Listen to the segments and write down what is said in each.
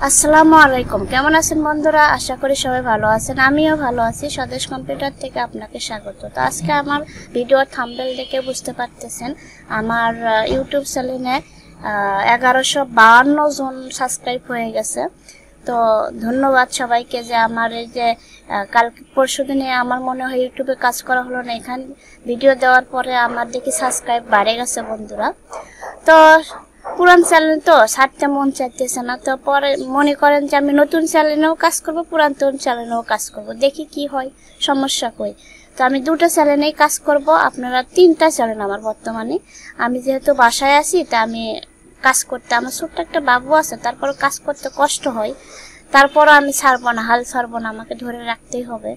আসসালামু আলাইকুম। কেমন আছেন বন্ধুরা? আশা করি সবাই ভালো আছেন। আমিও ভালো আছি। স্বদেশ কম্পিউটার থেকে আপনাকে স্বাগত। তো আজকে আমার ভিডিওর থাম্বনেল দেখে বুঝতে পারতেছেন আমার ইউটিউব চ্যানেলে 1152 জন সাবস্ক্রাইব হয়ে গেছে। তো ধন্যবাদ সবাইকে যে আমার এই যে কালকে পরশু দিনে আমার মনে হয় ইউটিউবে কাজ করা হলো না, এখানে ভিডিও দেওয়ার পরে আমার দেখি সাবস্ক্রাইব বেড়ে গেছে বন্ধুরা। তো পুরান চ্যানেল তো ছাড়তে মন চাইতেছে না, তো পরে মনে করেন যে আমি নতুন চ্যানেলেও কাজ করব, পুরাতন চ্যানেলেও কাজ করব, দেখি কি হয়, সমস্যা কই। তো আমি দুটো চ্যানেলেই কাজ করব। আপনারা তিনটা চ্যানেল আমার বর্তমানে, আমি যেহেতু বাসায় আছি তা আমি কাজ করতে, আমার ছোট্ট একটা বাবু আছে, তারপর কাজ করতে কষ্ট হয়, তারপরও আমি ছাড়বো না, হাল ছাড়বো না, আমাকে ধরে রাখতেই হবে।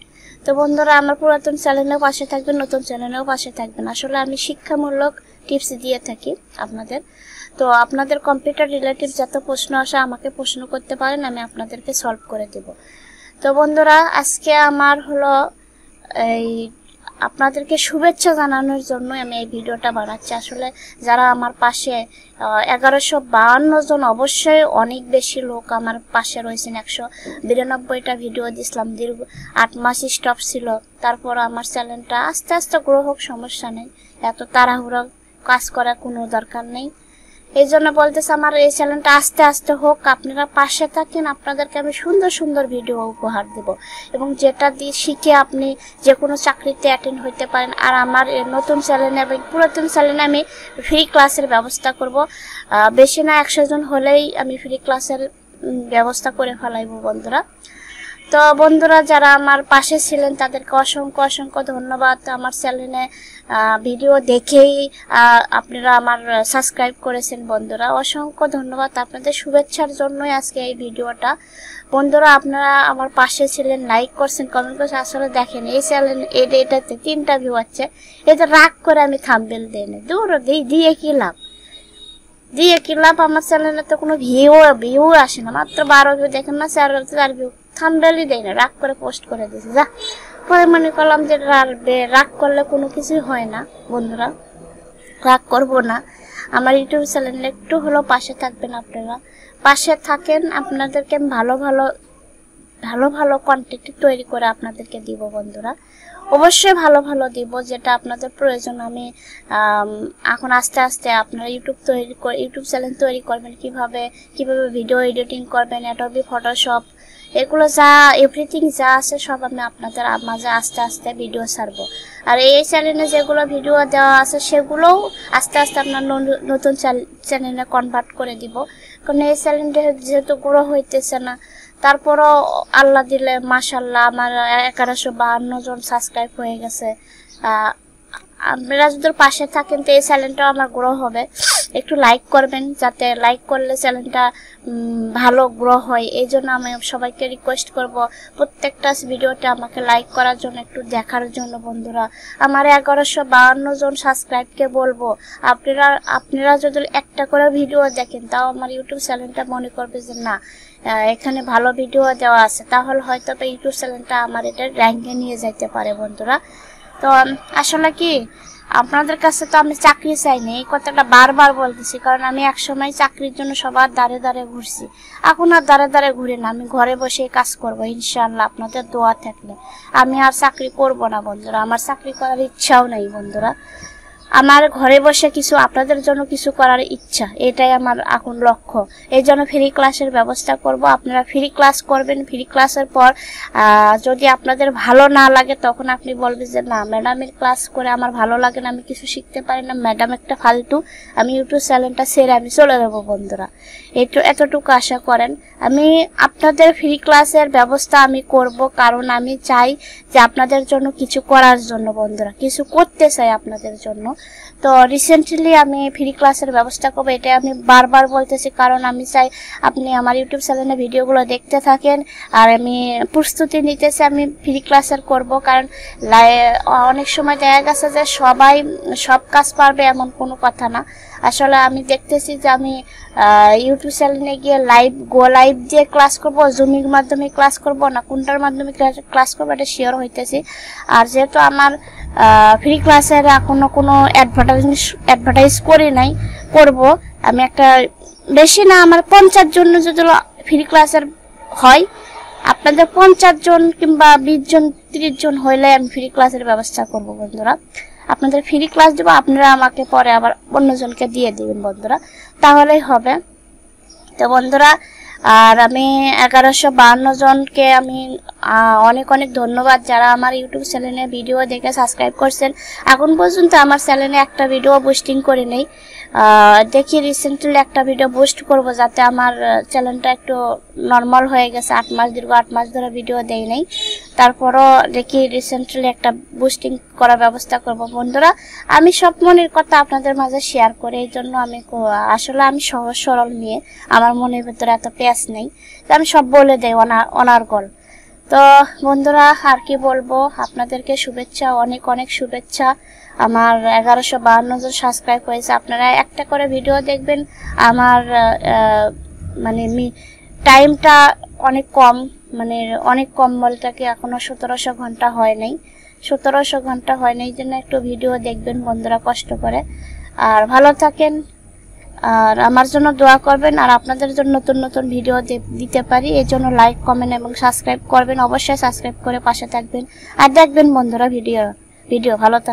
তো বন্ধুরা, আমার পুরাতন চ্যানেলেও পাশে থাকবেন, নতুন চ্যানেলেও পাশে থাকবেন। আসলে আমি শিক্ষামূলক টিপস দিয়ে থাকি আপনাদের। তো আপনাদের কম্পিউটার রিলেটিভ যত প্রশ্ন আসে আমাকে প্রশ্ন করতে পারেন, আমি আপনাদেরকে সলভ করে দেব। তো বন্ধুরা, আজকে আমার হলো এই আপনাদেরকে শুভেচ্ছা জানানোর জন্য আমি এই ভিডিওটা বানাচ্ছি। আসলে যারা আমার পাশে 1152 জন, অবশ্যই অনেক বেশি লোক আমার পাশে রয়েছেন। 192টা ভিডিও দিছিলাম, দীর্ঘ 8 মাস স্টপ ছিল, তারপর আমার চ্যানেলটা আস্তে আস্তে গ্রো হোক, সমস্যা নেই, এত তাড়াহুড়া কাজ করার কোনো দরকার নেই। এই জন্য বলতেছে আমার এই চ্যানেলটা আস্তে আস্তে হোক, আপনারা পাশে থাকেন, আপনাদেরকে আমি সুন্দর সুন্দর ভিডিও উপহার দেব, এবং যেটা দিয়ে শিখে আপনি যে কোনো চাকরিতে অ্যাটেন্ড হইতে পারেন। আর আমার নতুন চ্যানেলে এবং পুরাতন চ্যানেলে আমি ফ্রি ক্লাসের ব্যবস্থা করব। বেশি না 100 জন হলেই আমি ফ্রি ক্লাসের ব্যবস্থা করে ফেলাইব বন্ধুরা। তো বন্ধুরা, যারা আমার পাশে ছিলেন তাদেরকে অসংখ্য অসংখ্য ধন্যবাদ। আমার চ্যানেলে ভিডিও দেখেই আপনারা আমার সাবস্ক্রাইব করেছেন বন্ধুরা, অসংখ্য ধন্যবাদ। আপনাদের শুভেচ্ছার জন্যই আজকে এই ভিডিওটা। বন্ধুরা, আপনারা আমার পাশে ছিলেন, লাইক করছেন, কমেন্ট করছেন। আসলে দেখেন এই চ্যানেল এটাতে 3টা ভিউ আছে, এটা রাগ করে আমি থাম্বনেল দিই না, দূর দিয়ে কি লাভ, দিয়ে কি লাভ? আমার চ্যানেলে তো কোনো ভিউ আসে না, মাত্র 12 ভিউ দেখেন না, 4 ভিউ, থাম্বনেলই দেয় না, রাগ করে পোস্ট করে দিয়েছে। যা, পরে মনে করলাম যে রাগ করলে কোনো কিছুই হয় না বন্ধুরা, রাগ করবো না। আমার ইউটিউব চ্যানেলে একটু হলেও পাশে থাকবেন, আপনারা পাশে থাকেন, আপনাদেরকে আমি ভালো ভালো কন্টেন্ট তৈরি করে আপনাদেরকে দিব বন্ধুরা, অবশ্যই ভালো ভালো দিব, যেটা আপনাদের প্রয়োজন। আমি এখন আস্তে আস্তে আপনারা ইউটিউব চ্যানেল তৈরি করবেন, কিভাবে ভিডিও এডিটিং করবেন, অ্যাডোবি ফটোশপ, এগুলো যা এভরিথিং যা আছে সব আমি আপনাদের মাঝে আস্তে আস্তে ভিডিও ছাড়বো। আর এই চ্যানেলে যেগুলো ভিডিও দেওয়া আছে সেগুলোও আস্তে আস্তে আপনার নতুন চ্যানেলে কনভার্ট করে দিব, কারণ এই চ্যানেলটা যেহেতু গ্রো হইতেছে না। তারপরও আল্লাহ দিলে মাশাআল্লাহ আমার 1152 জন সাবস্ক্রাইব হয়ে গেছে। আপনারা যদি পাশে থাকেন তো এই চ্যানেলটাও আমার গ্রো হবে। একটু লাইক করবেন, যাতে লাইক করলে চ্যানেলটা ভালো গ্রো হয়। এই জন্য আমি সবাইকে রিকোয়েস্ট করব প্রত্যেকটা ভিডিওতে আমাকে লাইক করার জন্য, একটু দেখার জন্য বন্ধুরা। আমার 1152 জন সাবস্ক্রাইবকে বলবো আপনারা যদি একটা করে ভিডিও দেখেন, তাও আমার ইউটিউব চ্যানেলটা মনে করবে যে না, এখানে ভালো ভিডিও দেওয়া আছে, তাহলে হয়তো ইউটিউব চ্যানেলটা আমার এটা র্যাঙ্কে নিয়ে যেতে পারে বন্ধুরা। তো আসলে কি, আপনাদের কাছে তো আমি চাকরি চাইনি, এই কথাটা বারবার বলতেছি, কারণ আমি একসময় চাকরির জন্য সবার দাঁড়ে দাঁড়ে ঘুরছি। এখন আর দাঁড়ে দাঁড়ে ঘুরে না, আমি ঘরে বসে কাজ করবো ইনশাআল্লাহ, আপনাদের দোয়া থাকলে। আমি আর চাকরি করব না বন্ধুরা, আমার চাকরি করার ইচ্ছাও নেই বন্ধুরা। আমার ঘরে বসে আপনাদের জন্য কিছু করার ইচ্ছা, এটাই আমার এখন লক্ষ্য। এই জন্য ফ্রি ক্লাসের ব্যবস্থা করব, আপনারা ফ্রি ক্লাস করবেন। ফ্রি ক্লাসের পর যদি আপনাদের ভালো না লাগে, তখন আপনি বলবেন যে না, ম্যাডামের ক্লাস করে আমার ভালো লাগে না, আমি কিছু শিখতে পারি না, ম্যাডাম একটা ফালতু, আমি ইউটিউব চ্যানেলটা ছেড়ে আমি চলে যাবো বন্ধুরা। এতটুকু আশা করেন। আমি আপনাদের ফ্রি ক্লাসের ব্যবস্থা আমি করব, কারণ আমি চাই যে আপনাদের জন্য কিছু করার জন্য বন্ধুরা, কিছু করতে চাই আপনাদের জন্য। তো রিসেন্টলি আমি ফ্রি ক্লাসের ব্যবস্থা করবো, এটা আমি বারবার বলতেছি, কারণ আমি চাই আপনি আমার ইউটিউব চ্যানেলে ভিডিওগুলো দেখতে থাকেন, আর আমি প্রস্তুতি নিতেছি আমি ফ্রি ক্লাসের করব। কারণ অনেক সময় দেখা গেছে যে সবাই সব কাজ পারবে এমন কোনো কথা না। আসলে আমি দেখতেছি যে আমি ইউটিউব চ্যানেলে গিয়ে লাইভ দিয়ে ক্লাস করব, জুমের মাধ্যমে ক্লাস করব না কোনটার মাধ্যমে ক্লাস করব, এটা শিওর হইতেছি। আর যেহেতু আমার ফ্রি ক্লাসের এখনো কোনো অ্যাডভার্টাইজ করি নাই, করব আমি একটা বেশি না, আমার 50 জন যদি ফ্রি ক্লাসের হয়, আপনাদের 50 জন কিংবা 20 জন 30 জন হইলে আমি ফ্রি ক্লাসের ব্যবস্থা করব বন্ধুরা। আপনাদের ফ্রি ক্লাস দেব, আপনারা আমাকে পরে আবার অন্যজনকে দিয়ে দিবেন বন্ধুরা, তাহলেই হবে। তো বন্ধুরা, আর আমি 1152 জনকে আমি অনেক অনেক ধন্যবাদ যারা আমার ইউটিউব চ্যানেলে ভিডিও দেখে সাবস্ক্রাইব করছেন। এখন পর্যন্ত আমার চ্যানেলে একটা ভিডিও পোস্টিং করে নেই, দেখি রিসেন্টলি একটা ভিডিও পোস্ট করব যাতে আমার চ্যানেলটা একটু নর্মাল হয়ে গেছে। 8 মাস দীর্ঘ 8 মাস ধরে ভিডিও দেই নাই, তারপরও দেখি রিসেন্টলি একটা বুস্টিং করার ব্যবস্থা করব বন্ধুরা। আমি সব মনের কথা আপনাদের মাঝে শেয়ার করে, এই জন্য আমি আসলে আমি সহজ সরল নিয়ে, আমার মনের ভিতরে এত পেঁয়াজ নেই, তো আমি সব বলে দেই অনার্গল। তো বন্ধুরা, আর কি বলবো, আপনাদেরকে শুভেচ্ছা, অনেক অনেক শুভেচ্ছা। আমার 1152 জন সাবস্ক্রাইব হয়েছে। আপনারা একটা করে ভিডিও দেখবেন। আমার মানে টাইমটা অনেক কম, মানে অনেক কম বলতে কি এখনো 1700 ঘন্টা হয় নাই, 1700 ঘন্টা হয় নাই, এই জন্য একটু ভিডিও দেখবেন বন্ধুরা কষ্ট করে। আর ভালো থাকেন, আর আমার জন্য দোয়া করবেন, আর আপনাদের জন্য নতুন নতুন ভিডিও দিতে পারি, এই জন্য লাইক কমেন্ট এবং সাবস্ক্রাইব করবেন। অবশ্যই সাবস্ক্রাইব করে পাশে থাকবেন আর দেখবেন বন্ধুরা ভিডিও। ভালো থাকবেন।